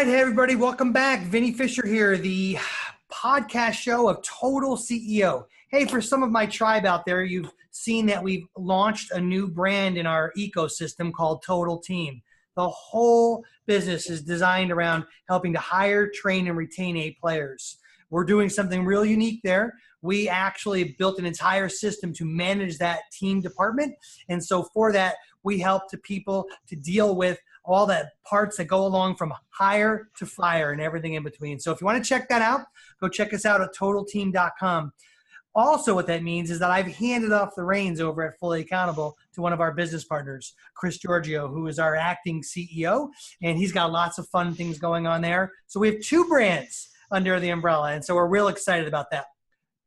right, hey everybody, welcome back. Vinny Fisher here, the podcast show of Total CEO. Hey, for some of my tribe out there, you've seen that we've launched a new brand in our ecosystem called Total Team. The whole business is designed around helping to hire, train, and retain A players. We're doing something real unique there. We actually built an entire system to manage that team department. And so for that, we help the people to deal with all the parts that go along from hire to fire and everything in between. So if you want to check that out, go check us out at totalteam.com. Also, what that means is that I've handed off the reins over at Fully Accountable to one of our business partners, Chris Giorgio, who is our acting CEO, and he's got lots of fun things going on there. So we have two brands under the umbrella, and so we're real excited about that.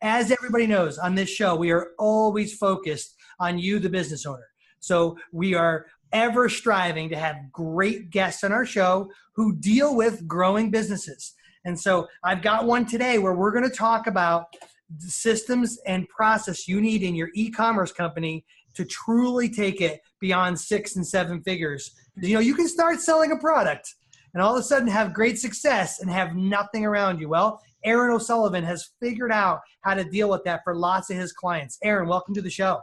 As everybody knows, on this show, we are always focused on you, the business owner. So we are ever striving to have great guests on our show who deal with growing businesses. And so I've got one today where we're going to talk about the systems and process you need in your e-commerce company to truly take it beyond 6 and 7 figures. You know, you can start selling a product and all of a sudden have great success and have nothing around you. Well, Aaron O'Sullivan has figured out how to deal with that for lots of his clients. Aaron, welcome to the show.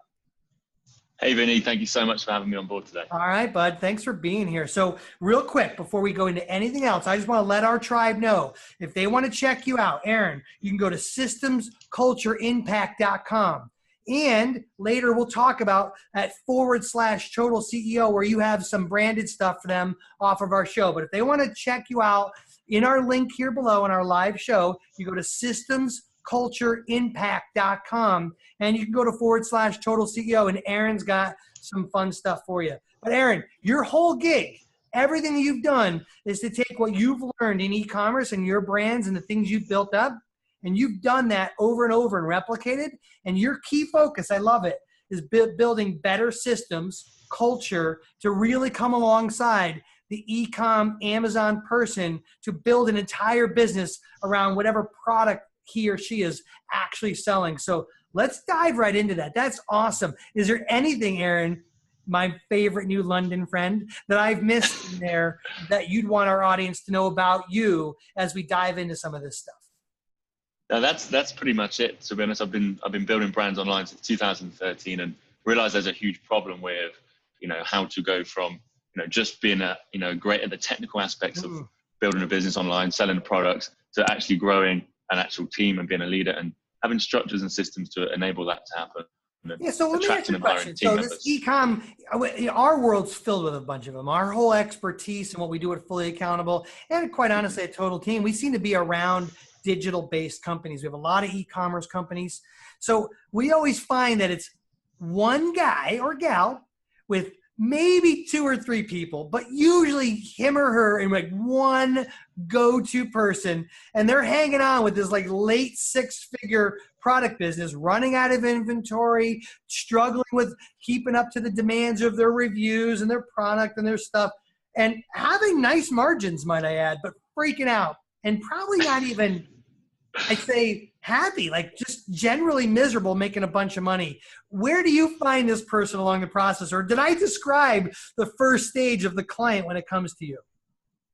Hey, Vinny, thank you so much for having me on board today. All right, bud. Thanks for being here. So real quick, before we go into anything else, I just want to let our tribe know, if they want to check you out, Aaron, you can go to systemscultureimpact.com. And later we'll talk about at /Total CEO, where you have some branded stuff for them off of our show. But if they want to check you out, in our link here below in our live show, you go to systemscultureimpact.com and you can go to /Total CEO, and Aaron's got some fun stuff for you. But Aaron, your whole gig, everything you've done is to take what you've learned in e-commerce and your brands and the things you've built up, and you've done that over and over and replicated. And your key focus, I love it, is building better systems, culture to really come alongside the e-com Amazon person to build an entire business around whatever product he or she is actually selling. So let's dive right into that. That's awesome. Is there anything, Aaron, my favorite new London friend, that I've missed in there that you'd want our audience to know about you as we dive into some of this stuff? Now that's pretty much it. To be honest, I've been building brands online since 2013 and realized there's a huge problem with, how to go from, just being great at the technical aspects of building a business online, selling products, to actually growing an actual team and being a leader and having structures and systems to enable that to happen. Yeah, so let me ask you a question. So this e-com, our world's filled with a bunch of them. Our whole expertise and what we do at Fully Accountable, and quite honestly at Total Team, we seem to be around digital-based companies. We have a lot of e-commerce companies. So we always find that it's one guy or gal with maybe 2 or 3 people, but usually him or her and like one go-to person, and they're hanging on with this like late 6-figure product business, running out of inventory, struggling with keeping up to the demands of their reviews and their product and their stuff, and having nice margins, might I add, but freaking out and probably not even, I'd say, happy, like just generally miserable, making a bunch of money. Where do you find this person along the process? Or did I describe the first stage of the client when it comes to you?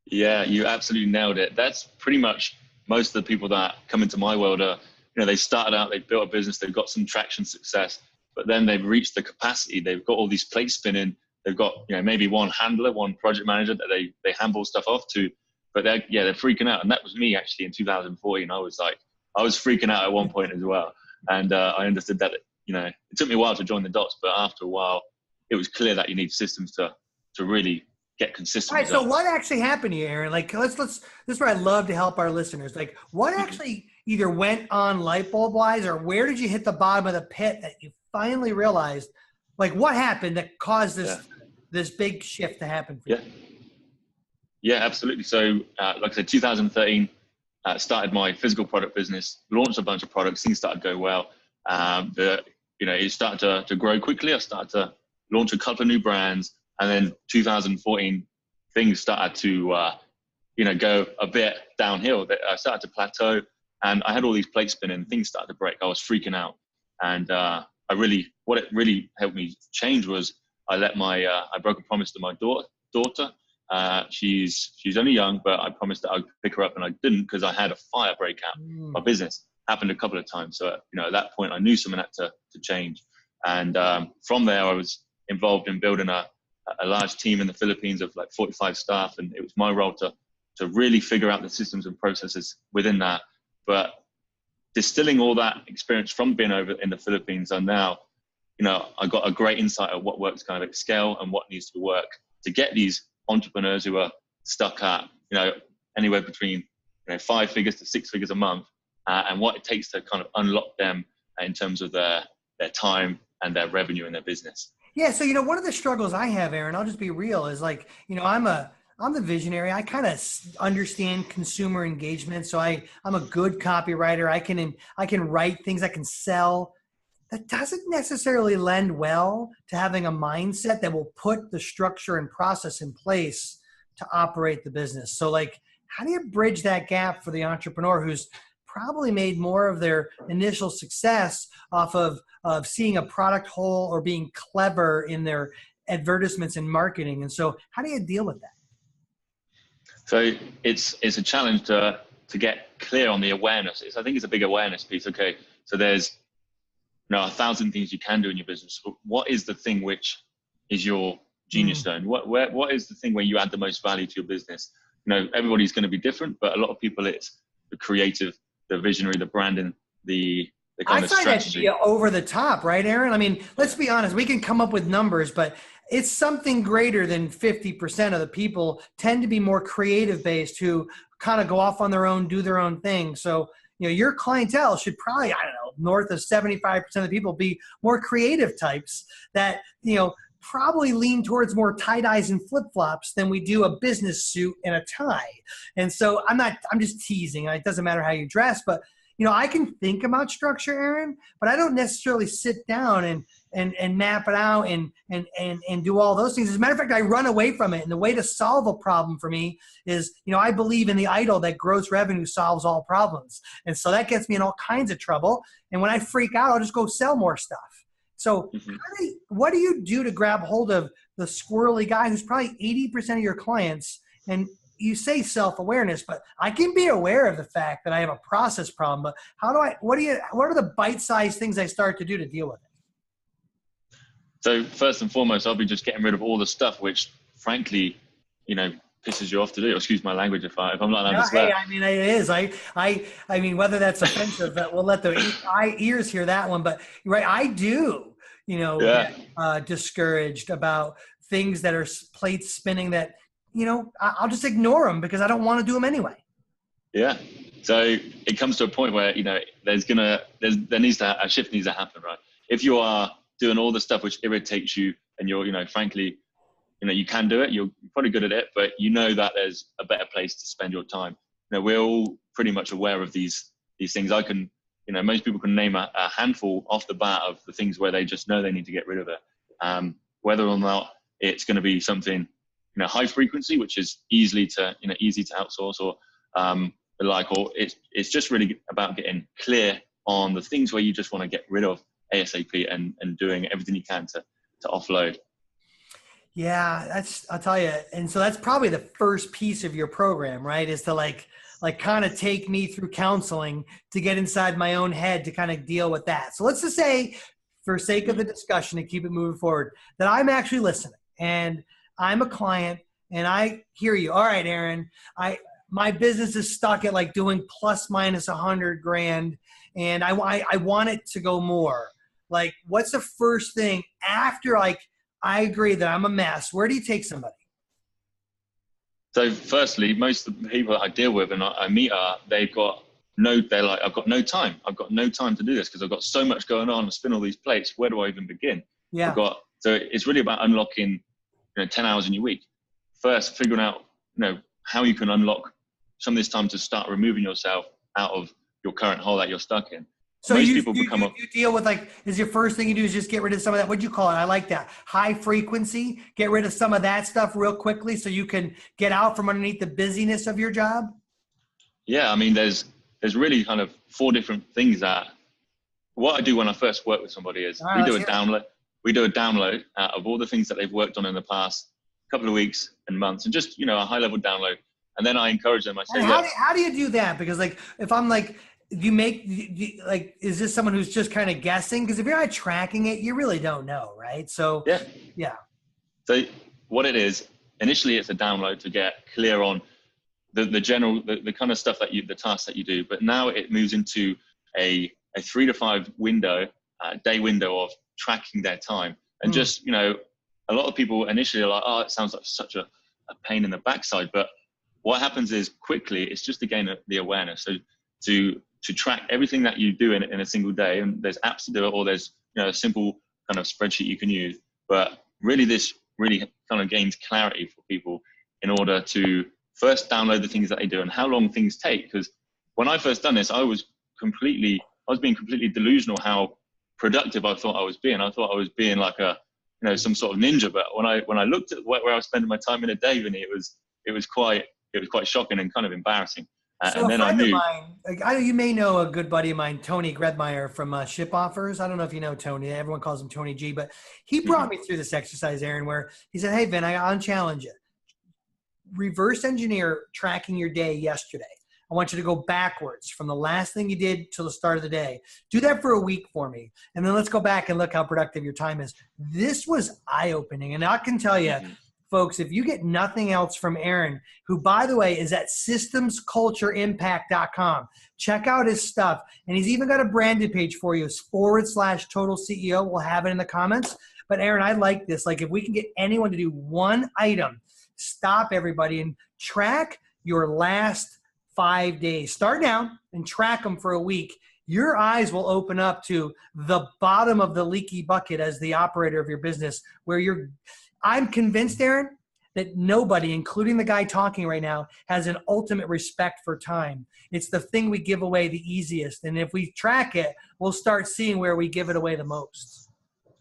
Yeah, you absolutely nailed it. That's pretty much most of the people that come into my world are, they started out, they built a business, they've got some traction, success, but then they've reached the capacity. They've got all these plates spinning. They've got, maybe one handler, one project manager that they handball stuff off to, but they're freaking out. And that was me actually in 2014. I was freaking out at one point as well. And I understood that, it took me a while to join the dots, but after a while, it was clear that you need systems to really get consistent. All right. So what actually happened to you, Aaron? Like, let's, this is where I love to help our listeners. Like, what actually either went on light bulb wise, or where did you hit the bottom of the pit that you finally realized, like what happened that caused this big shift to happen for you? Yeah, absolutely. So like I said, 2013, started my physical product business, launched a bunch of products, things started to go well. It started to grow quickly. I started to launch a couple of new brands. And then 2014, things started to, go a bit downhill. I started to plateau and I had all these plates spinning, things started to break. I was freaking out. And what it really helped me change was I broke a promise to my daughter She's only young, but I promised that I'd pick her up, and I didn't because I had a fire break out. My business happened a couple of times. So, at that point I knew something had to change. And from there, I was involved in building a large team in the Philippines of like 45 staff. And it was my role to really figure out the systems and processes within that. But distilling all that experience from being over in the Philippines, and now, I got a great insight of what works kind of at scale and what needs to work to get these entrepreneurs who are stuck at, anywhere between 5 figures to 6 figures a month, and what it takes to kind of unlock them in terms of their time and their revenue in their business. Yeah. So, one of the struggles I have, Aaron, I'll just be real, is like, I'm the visionary. I kind of understand consumer engagement. So I'm a good copywriter. I can write things, I can sell. That doesn't necessarily lend well to having a mindset that will put the structure and process in place to operate the business. So like, how do you bridge that gap for the entrepreneur who's probably made more of their initial success off of seeing a product whole or being clever in their advertisements and marketing? And so how do you deal with that? So it's a challenge to get clear on the awareness. I think it's a big awareness piece. Okay, so there's 1,000 things you can do in your business. But what is the thing which is your genius zone? What is the thing where you add the most value to your business? Everybody's going to be different, but a lot of people, it's the creative, the visionary, the branding, the kind of strategy. I find that to be over the top, right, Aaron? I mean, let's be honest. We can come up with numbers, but it's something greater than 50% of the people tend to be more creative based, who kind of go off on their own, do their own thing. So, your clientele should probably, north of 75% of the people be more creative types that, probably lean towards more tie-dyes and flip-flops than we do a business suit and a tie. And so I'm just teasing. It doesn't matter how you dress, but I can think about structure, Aaron, but I don't necessarily sit down and map it out and do all those things. As a matter of fact, I run away from it. And the way to solve a problem for me is, I believe in the idol that gross revenue solves all problems. And so that gets me in all kinds of trouble. And when I freak out, I'll just go sell more stuff. So what do you do to grab hold of the squirrely guy who's probably 80% of your clients? And you say self-awareness, but I can be aware of the fact that I have a process problem. But what are the bite-sized things I start to do to deal with it? So first and foremost, I'll be just getting rid of all the stuff which, frankly, pisses you off to do. Excuse my language if I'm not allowed to swear. Hey, I mean, it is. I mean, whether that's offensive, we'll let the ears hear that one. But right, I do, get discouraged about things that are plates spinning that, I'll just ignore them because I don't want to do them anyway. Yeah. So it comes to a point where, a shift needs to happen, right? If you are doing all the stuff which irritates you and you're, frankly, you can do it, you're probably good at it, but that there's a better place to spend your time. We're all pretty much aware of these things. I can, most people can name a handful off the bat of the things where they just know they need to get rid of it. Whether or not it's going to be something, high frequency, which is easy to outsource, or or it's just really about getting clear on the things where you just want to get rid of ASAP and doing everything you can to offload. Yeah, I'll tell you. And so that's probably the first piece of your program, right? Is to like kind of take me through counseling to get inside my own head to kind of deal with that. So let's just say, for sake of the discussion, to keep it moving forward, that I'm actually listening and I'm a client and I hear you. All right, Aaron, my business is stuck at like doing plus minus 100 grand and I want it to go more. Like, what's the first thing after I agree that I'm a mess? Where do you take somebody? So firstly, most of the people that I deal with and I meet they're like, I've got no time. I've got no time to do this because I've got so much going on and spin all these plates. Where do I even begin? Yeah. So it's really about unlocking, 10 hours in your week. First, figuring out, how you can unlock some of this time to start removing yourself out of your current hole that you're stuck in. So you deal with is your first thing you do is just get rid of some of that? What'd you call it? I like that. High frequency, get rid of some of that stuff real quickly so you can get out from underneath the busyness of your job? Yeah, I mean, there's really kind of 4 different things that what I do when I first work with somebody is we do a download of all the things that they've worked on in the past couple of weeks and months, and just, a high level download. And then I encourage them. I say, how do you do that? Because like, if I'm like, is this someone who's just kind of guessing? Because if you're not tracking it, you really don't know, right? So yeah. So what it is, initially it's a download to get clear on the general, the kind of stuff the tasks that you do. But now it moves into a 3 to 5 day window of tracking their time. And just, a lot of people initially are like, oh, it sounds like such a pain in the backside. But what happens is quickly, it's just to gain the awareness. So to track everything that you do in a single day, and there's apps to do it, or there's, a simple kind of spreadsheet you can use. But really, this really kind of gains clarity for people in order to first download the things that they do and how long things take. Because when I first done this, I was being completely delusional how productive I thought I was being. I thought I was being like some sort of ninja. But when I looked at where I was spending my time in a day, Vinny, it was quite shocking and kind of embarrassing. So and then I knew. You may know a good buddy of mine, Tony Gredmeyer from Ship Offers. I don't know if you know Tony. Everyone calls him Tony G. But he brought me through this exercise, Aaron, where he said, hey, Vin, I'll challenge you. Reverse engineer tracking your day yesterday. I want you to go backwards from the last thing you did till the start of the day. Do that for a week for me. And then let's go back and look how productive your time is. This was eye-opening. And I can tell you, folks, if you get nothing else from Aaron, who, by the way, is at systemscultureimpact.com. Check out his stuff. And he's even got a branded page for you. It's /Total CEO. We'll have it in the comments. But Aaron, I like this. Like, if we can get anyone to do one item, stop everybody and track your last 5 days. Start down and track them for a week. Your eyes will open up to the bottom of the leaky bucket as the operator of your business, where I'm convinced, Aaron, that nobody, including the guy talking right now, has an ultimate respect for time. It's the thing we give away the easiest. And if we track it, we'll start seeing where we give it away the most.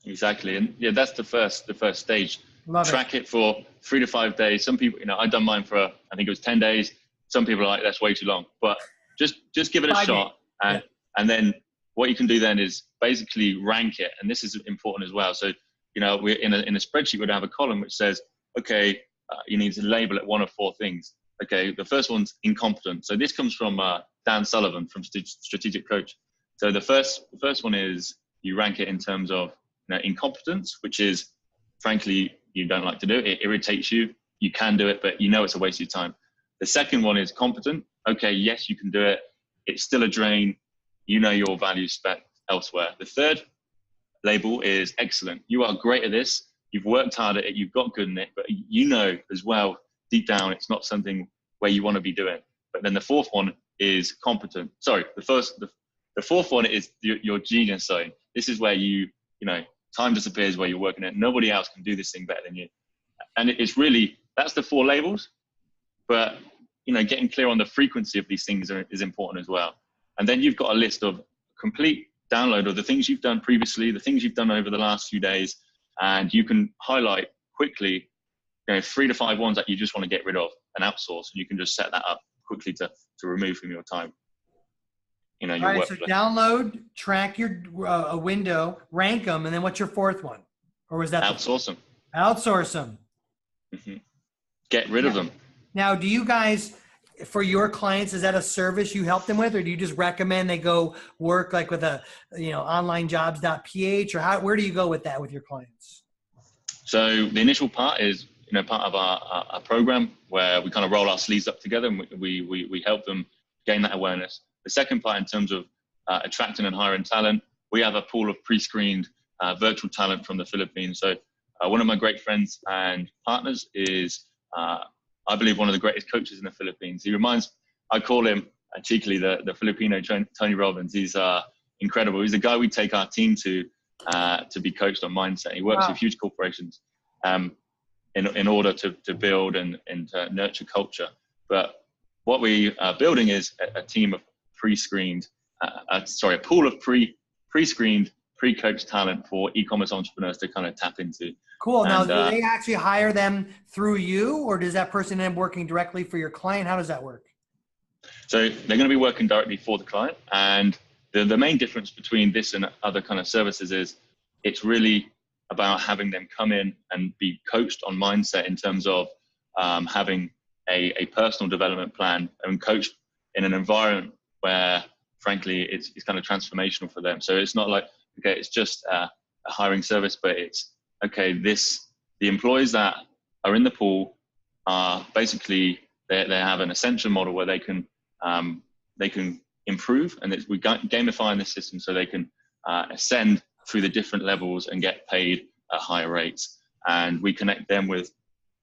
Exactly. And yeah, that's the first stage. Track it for 3 to 5 days. Some people, I've done mine for, I think it was 10 days. Some people are like, that's way too long, but just give it a shot. And then what you can do then is basically rank it. And this is important as well. So, we're in a spreadsheet, we'd have a column which says, okay, you need to label it 1 of 4 things. Okay. The first one's incompetent. So this comes from Dan Sullivan from Strategic Coach. So the first one is you rank it in terms of incompetence, which is, frankly, you don't like to do it. It irritates you. You can do it, but it's a waste of your time. The second one is competent. Okay, yes, you can do it. It's still a drain. Your value spec elsewhere. The third label is excellent. You are great at this. You've worked hard at it. You've got good in it, but as well, deep down, it's not something where you want to be doing. But then the fourth one is competent. Sorry, the fourth one is your genius zone. This is where time disappears where you're working it. Nobody else can do this thing better than you. And it's really, that's the 4 labels. But, getting clear on the frequency of these things is important as well. And then you've got a list of complete download of the things you've done previously, the things you've done over the last few days, and you can highlight quickly, 3 to 5 ones that you just want to get rid of and outsource, and you can just set that up quickly to remove from your time. Your All right, workflow. So download, track your a window, rank them, and then what's your 4th one? Or was that outsource them? Outsource them. Mm-hmm. Get rid of them. Now, do you guys, for your clients, is that a service you help them with, or do you just recommend they go work like with onlinejobs.ph, or where do you go with that with your clients? So the initial part is, part of our program where we kind of roll our sleeves up together and we help them gain that awareness. The second part, in terms of attracting and hiring talent, we have a pool of pre-screened virtual talent from the Philippines. So one of my great friends and partners is, I believe, one of the greatest coaches in the Philippines. I call him cheekily the Filipino Tony Robbins. He's incredible. He's the guy we take our team to be coached on mindset. He works with huge corporations in order to build and nurture culture. But what we are building is a team of a pool of pre-screened, pre-coached talent for e-commerce entrepreneurs to kind of tap into. Cool. Now, do they actually hire them through you, or does that person end up working directly for your client? How does that work? So they're going to be working directly for the client. And the main difference between this and other kind of services is it's really about having them come in and be coached on mindset in terms of having a personal development plan and coached in an environment where, frankly, it's kind of transformational for them. So it's not like, okay, it's just a hiring service, but it's, okay, the employees that are in the pool are basically, they have an ascension model where they can improve, and we gamify the system so they can ascend through the different levels and get paid at higher rates. And we connect them with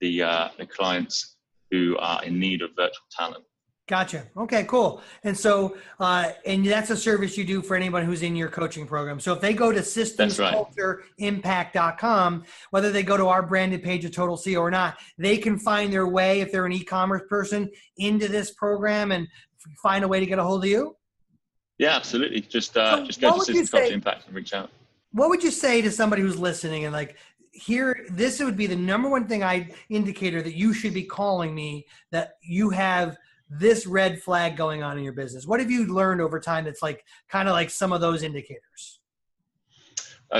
the clients who are in need of virtual talent. Gotcha. Okay, cool. And so, and that's a service you do for anyone who's in your coaching program. So if they go to systemscultureimpact.com, whether they go to our branded page of Total CEO or not, they can find their way, if they're an e-commerce person, into this program and find a way to get a hold of you? Yeah, absolutely. Just go to Systems Culture Impact and reach out. What would you say to somebody who's listening and like, here, this would be the number one thing indicator that you should be calling me, that you have this red flag going on in your business? What have you learned over time that's like kind of like some of those indicators?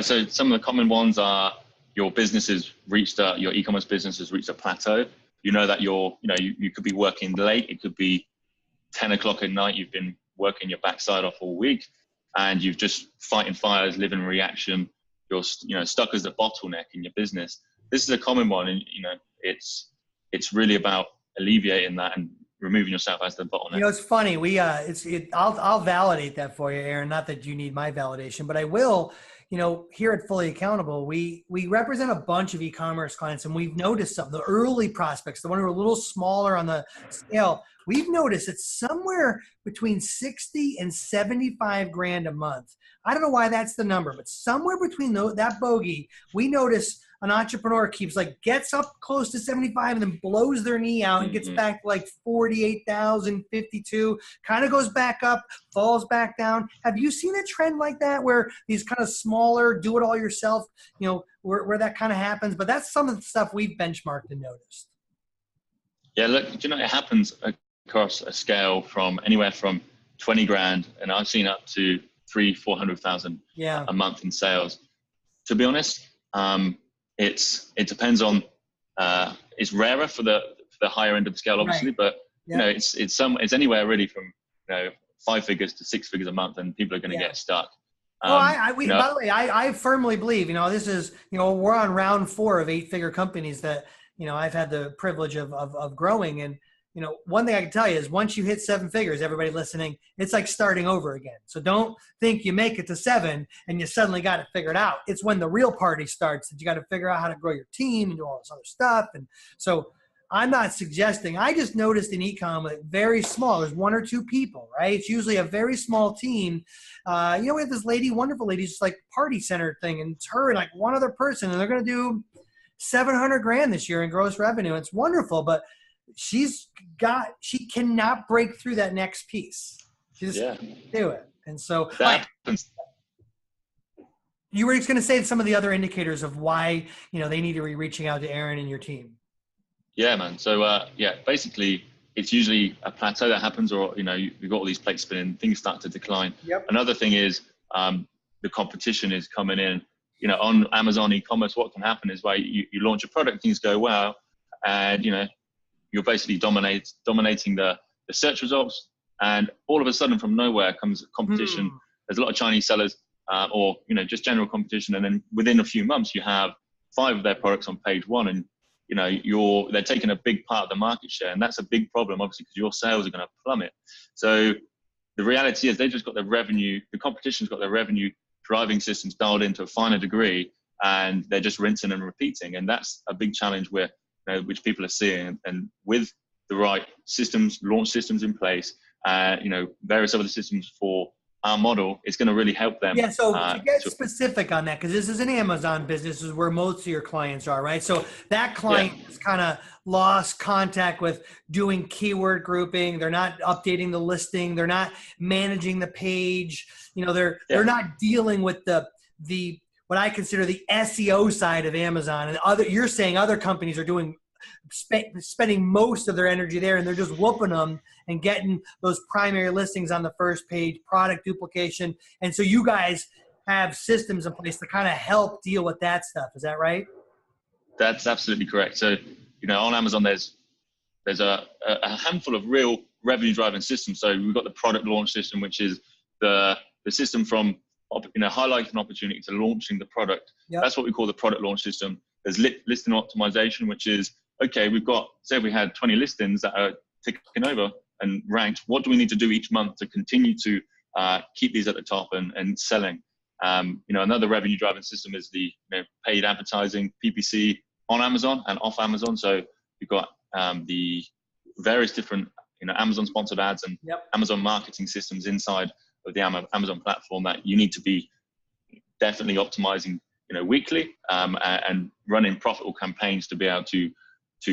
So some of the common ones are your business has reached your e-commerce business has reached a plateau. You know that you could be working late. It could be 10 o'clock at night. You've been working your backside off all week, and you've just fighting fires, living in reaction. You're stuck as a bottleneck in your business. This is a common one, and it's really about alleviating that and removing yourself as the bottleneck. It's funny. I'll validate that for you, Aaron. Not that you need my validation, but I will. Here at Fully Accountable, we represent a bunch of e-commerce clients, and we've noticed some of the early prospects, the one who are a little smaller on the scale. We've noticed it's somewhere between 60 and 75 grand a month. I don't know why that's the number, but somewhere between that bogey, we notice an entrepreneur gets up close to 75 and then blows their knee out and gets back to like 48,000, 52, kind of goes back up, falls back down. Have you seen a trend like that where these kind of smaller, do it all yourself, where that kind of happens? But that's some of the stuff we've benchmarked and noticed. Yeah, look, it happens across a scale from anywhere from 20 grand, and I've seen up to 300,000-400,000 a month in sales. To be honest, it depends on, it's rarer for the higher end of the scale, obviously, right. But it's anywhere really from 5 figures to 6 figures a month, and people are going to get stuck. By the way, I firmly believe, this is, we're on round 4 of 8-figure companies that, I've had the privilege of growing. And, one thing I can tell you is once you hit 7 figures, everybody listening, it's like starting over again. So don't think you make it to 7 and you suddenly got it figured out. It's when the real party starts that you got to figure out how to grow your team and do all this other stuff. And so I'm not suggesting, I just noticed in e-com, very small, there's 1 or 2 people, right? It's usually a very small team. We have this wonderful lady, just like party center thing, and it's her and like one other person, and they're going to do 700 grand this year in gross revenue. It's wonderful, but she cannot break through that next piece. She just can't do it. And so that happens. You were just going to say some of the other indicators of why, they need to be reaching out to Aaron and your team. Yeah, man. So, basically it's usually a plateau that happens, or, you've got all these plates spinning, things start to decline. Yep. Another thing is, the competition is coming in, on Amazon e-commerce. What can happen is you launch a product, things go well, and, you're basically dominating the search results, and all of a sudden from nowhere comes competition. There's a lot of Chinese sellers, or just general competition, and then within a few months you have 5 of their products on page 1, and they're taking a big part of the market share, and that's a big problem, obviously, because your sales are going to plummet. So the reality is they've just got their revenue, the competition's got their revenue driving systems dialed into a finer degree, and they're just rinsing and repeating, and that's a big challenge which people are seeing. And with the right systems, launch systems in place, various other systems for our model, it's going to really help them. Yeah, so to get specific on that, because this is an Amazon business, is where most of your clients are, right? So that client has kind of lost contact with doing keyword grouping. They're not updating the listing. They're not managing the page. They're not dealing with the what I consider the SEO side of Amazon. And you're saying other companies are spending most of their energy there, and they're just whooping them and getting those primary listings on the first page, product duplication. And so you guys have systems in place to kind of help deal with that stuff. Is that right? That's absolutely correct. So, on Amazon, there's a handful of real revenue driving systems. So we've got the product launch system, which is the system from highlighting an opportunity to launching the product. Yep. That's what we call the product launch system. There's listing optimization, which is, okay, say we had 20 listings that are ticking over and ranked. What do we need to do each month to continue to keep these at the top and selling? Another revenue driving system is the paid advertising, PPC, on Amazon and off Amazon. So you've got the various different Amazon sponsored ads and Amazon marketing systems inside of the Amazon platform that you need to be definitely optimizing weekly and running profitable campaigns to be able to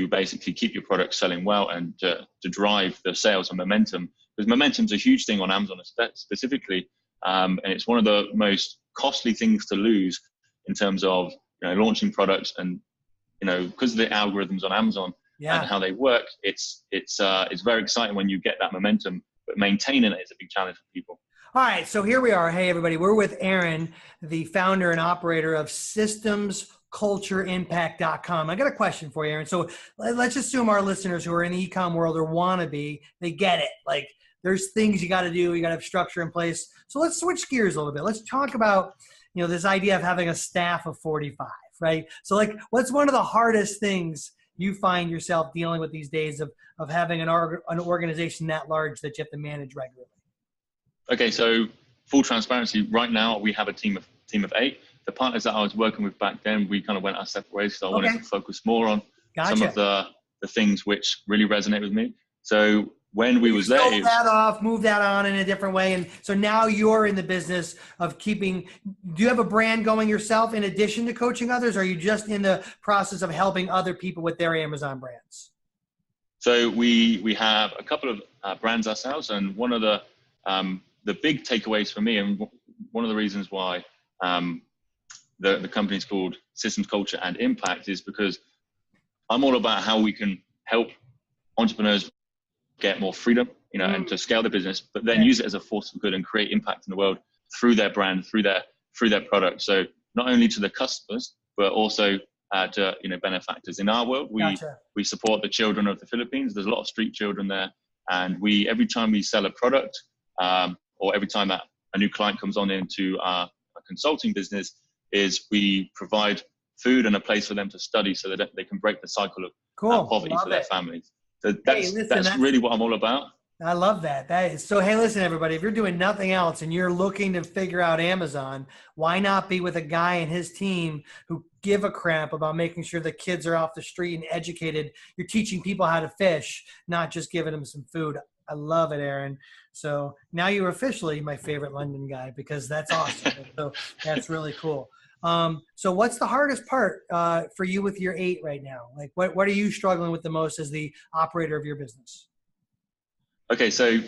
basically keep your product selling well and to drive the sales and momentum, because momentum's a huge thing on Amazon specifically, and it's one of the most costly things to lose in terms of launching products. And because of the algorithms on Amazon and how they work, it's very exciting when you get that momentum, but maintaining it is a big challenge for people. All right, so here we are. Hey, everybody, we're with Aaron, the founder and operator of SystemsCultureImpact.com. I got a question for you, Aaron. So let's assume our listeners who are in the e-com world or want to be, they get it. Like, there's things you got to do. You got to have structure in place. So let's switch gears a little bit. Let's talk about, this idea of having a staff of 45, right? So what's one of the hardest things you find yourself dealing with these days of having an organization that large that you have to manage regularly? Okay, so full transparency, right now we have a team of 8. The partners that I was working with back then, we kind of went our separate ways, so I wanted to focus more on some of the things which really resonate with me. So when we was there, move that on in a different way, and so now you're in the business of keeping. Do you have a brand going yourself in addition to coaching others, or are you just in the process of helping other people with their Amazon brands? So we have a couple of brands ourselves, and one of the big takeaways for me, and one of the reasons why the company is called Systems Culture and Impact, is because I'm all about how we can help entrepreneurs get more freedom, and to scale the business, but then use it as a force for good and create impact in the world through their brand, through their product. So not only to the customers, but also to benefactors. In our world, we support the children of the Philippines. There's a lot of street children there, and every time we sell a product, or every time that a new client comes on into our consulting business, is we provide food and a place for them to study so that they can break the cycle of poverty for their families. So that's really what I'm all about. I love that. So, hey, listen, everybody, if you're doing nothing else and you're looking to figure out Amazon, why not be with a guy and his team who give a crap about making sure the kids are off the street and educated? You're teaching people how to fish, not just giving them some food. I love it, Aaron. So now you're officially my favorite London guy, because that's awesome. So that's really cool. So what's the hardest part for you with your 8 right now? Like, what are you struggling with the most as the operator of your business? Okay, so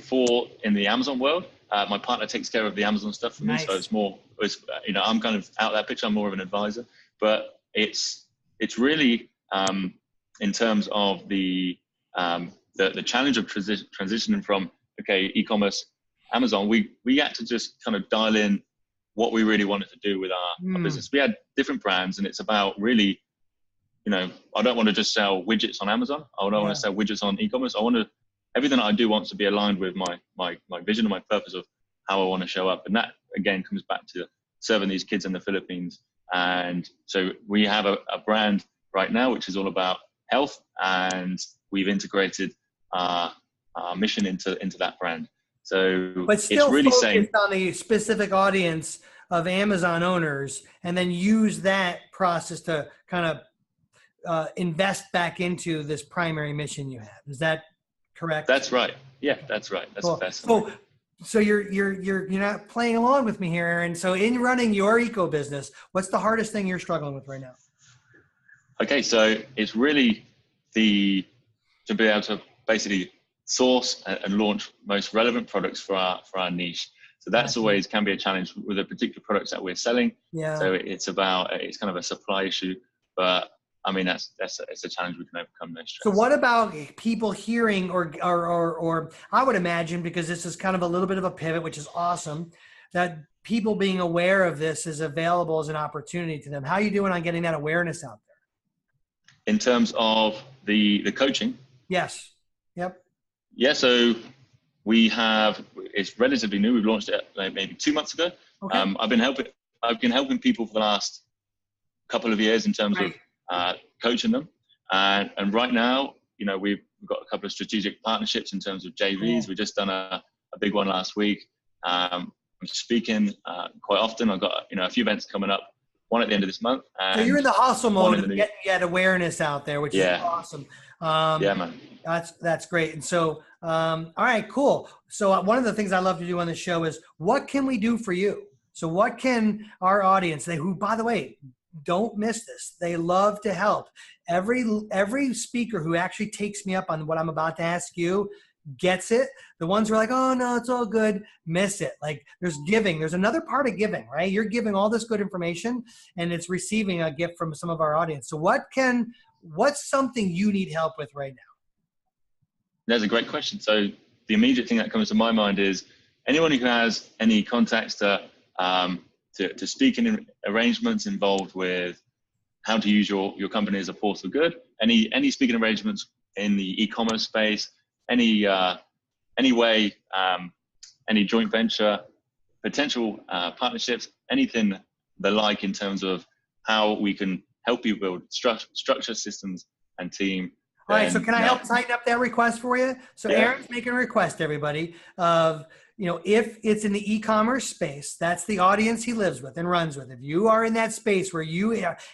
in the Amazon world, my partner takes care of the Amazon stuff for me. So I'm kind of out of that picture. I'm more of an advisor, but it's really in terms of the challenge of transitioning from e-commerce, Amazon. We had to just kind of dial in what we really wanted to do with our business. We had different brands, and it's about really, I don't want to just sell widgets on Amazon. I don't want to sell widgets on e-commerce. Everything that I do wants to be aligned with my vision and my purpose of how I want to show up. And that, again, comes back to serving these kids in the Philippines. And so we have a brand right now, which is all about health, and we've integrated our mission into that brand. So but still it's really focused on the specific audience of Amazon owners, and then use that process to kind of invest back into this primary mission you have. Is that correct? That's right. Yeah, that's right. That's cool. the best. So you're not playing along with me here, Aaron. So in running your eco business, what's the hardest thing you're struggling with right now? Okay, so it's really to be able to basically source and launch most relevant products for our niche. So that's always can be a challenge with the particular products that we're selling. Yeah. So it's kind of a supply issue, but I mean, it's a challenge we can overcome. No stress. So what about people hearing or I would imagine, because this is kind of a little bit of a pivot, which is awesome, that people being aware of this is available as an opportunity to them? How are you doing on getting that awareness out there? In terms of the coaching? Yes. Yep. Yeah, so it's relatively new. We've launched it like maybe 2 months ago. Okay. I've been helping people for the last couple of years in terms of coaching them. And right now, we've got a couple of strategic partnerships in terms of JVs. Cool. We just done a big one last week. I'm speaking quite often. I've got a few events coming up. One at the end of this month. So you're in the hustle mode of getting that awareness out there, which is awesome. Yeah, man. That's great. And so, all right, cool. So one of the things I love to do on the show is, what can we do for you? So what can our audience, who, by the way, don't miss this, they love to help. Every speaker who actually takes me up on what I'm about to ask you gets it. The ones who are like, oh no, it's all good, miss it. Like, there's giving. There's another part of giving, right? You're giving all this good information and it's receiving a gift from some of our audience. So what's something you need help with right now? That's a great question. So the immediate thing that comes to my mind is anyone who has any contacts to speaking arrangements involved with how to use your company as a force for good, any speaking arrangements in the e-commerce space, any way, any joint venture, potential partnerships, anything the like in terms of how we can help you build structure, systems, and team. All right, so can I help tighten up that request for you? So Aaron's making a request, everybody, of, if it's in the e-commerce space, that's the audience he lives with and runs with. If you are in that space where you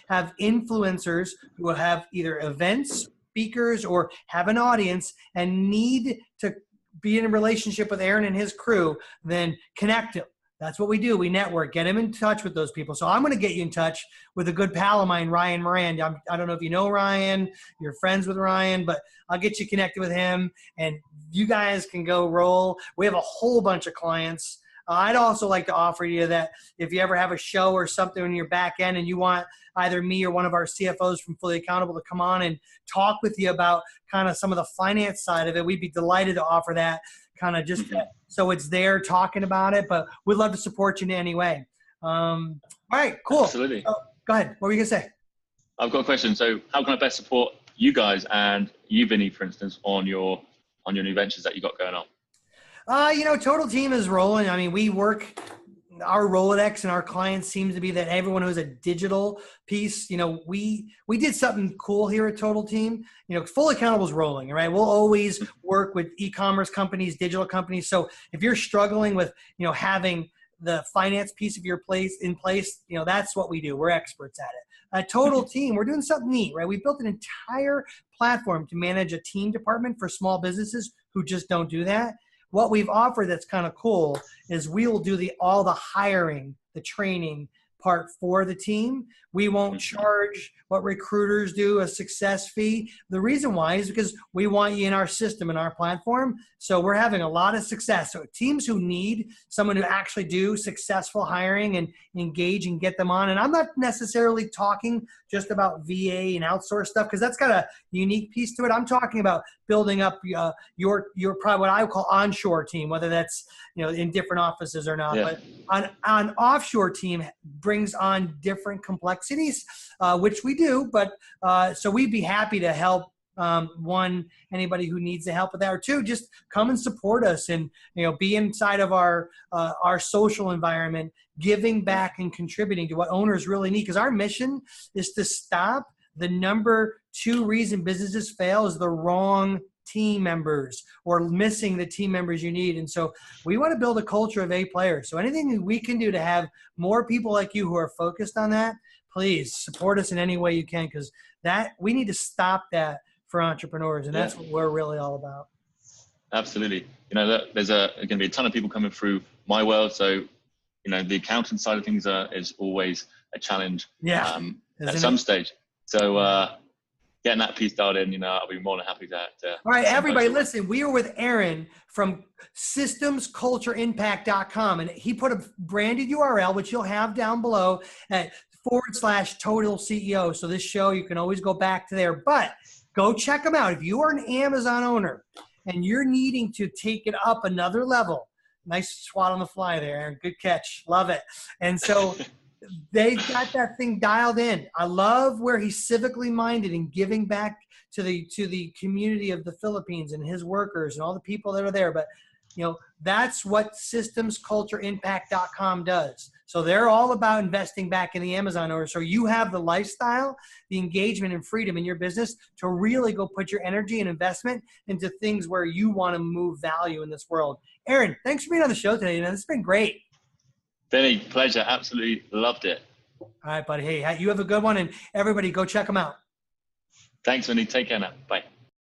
have influencers who have either events, speakers, or have an audience and need to be in a relationship with Aaron and his crew, then connect him. That's what we do. We network, get him in touch with those people. So I'm going to get you in touch with a good pal of mine, Ryan Moran. I don't know if you know Ryan, you're friends with Ryan, but I'll get you connected with him and you guys can go roll. We have a whole bunch of clients. I'd also like to offer you that if you ever have a show or something in your back end and you want either me or one of our CFOs from Fully Accountable to come on and talk with you about kind of some of the finance side of it, we'd be delighted to offer that kind of just so it's there talking about it, but we'd love to support you in any way. All right, cool. Absolutely. Oh, go ahead. What were you going to say? I've got a question. So how can I best support you guys and you, Vinny, for instance, on your new ventures that you got going on? Total Team is rolling. I mean, we work, our Rolodex and our clients seems to be that everyone who's a digital piece, we did something cool here at Total Team. Fully Accountable is rolling, right? We'll always work with e-commerce companies, digital companies. So if you're struggling with, having the finance piece of your place in place, that's what we do. We're experts at it. At Total Team, we're doing something neat, right? We built an entire platform to manage a team department for small businesses who just don't do that. What we've offered that's kind of cool is we will do all the hiring, the training part for the team. We won't charge what recruiters do, a success fee. The reason why is because we want you in our system, in our platform. So we're having a lot of success. So teams who need someone to actually do successful hiring and engage and get them on. And I'm not necessarily talking just about VA and outsource stuff because that's got a unique piece to it. I'm talking about building up your probably what I would call onshore team, whether that's in different offices or not. Yeah. But on offshore team brings on different complexities, which we do. But so we'd be happy to help. One, anybody who needs the help with that, or two, just come and support us and be inside of our social environment, giving back and contributing to what owners really need. Because our mission is to stop the number 2 reason businesses fail is the wrong team members or missing the team members you need. And so we want to build a culture of A players. So anything we can do to have more people like you who are focused on that, please support us in any way you can, because that we need to stop that for entrepreneurs. And that's what we're really all about. Absolutely. There's going to be a ton of people coming through my world. So, the accountant side of things is always a challenge at some stage. So, getting that piece dialed in, I'll be more than happy to all right, everybody, listen, we are with Aaron from systemscultureimpact.com, and he put a branded URL, which you'll have down below at /Total CEO. So this show, you can always go back to there, but go check them out. If you are an Amazon owner and you're needing to take it up another level, Nice swat on the fly there, Aaron. Good catch. Love it. And so they've got that thing dialed in. I love where he's civically minded and giving back to the community of the Philippines and his workers and all the people that are there. But that's what systemscultureimpact.com does. So they're all about investing back in the Amazon order. So you have the lifestyle, the engagement and freedom in your business to really go put your energy and investment into things where you want to move value in this world. Aaron, thanks for being on the show today, man. This has been great. Vinny, pleasure. Absolutely loved it. All right, buddy. Hey, you have a good one, and everybody go check them out. Thanks, Vinny. Take care now. Bye.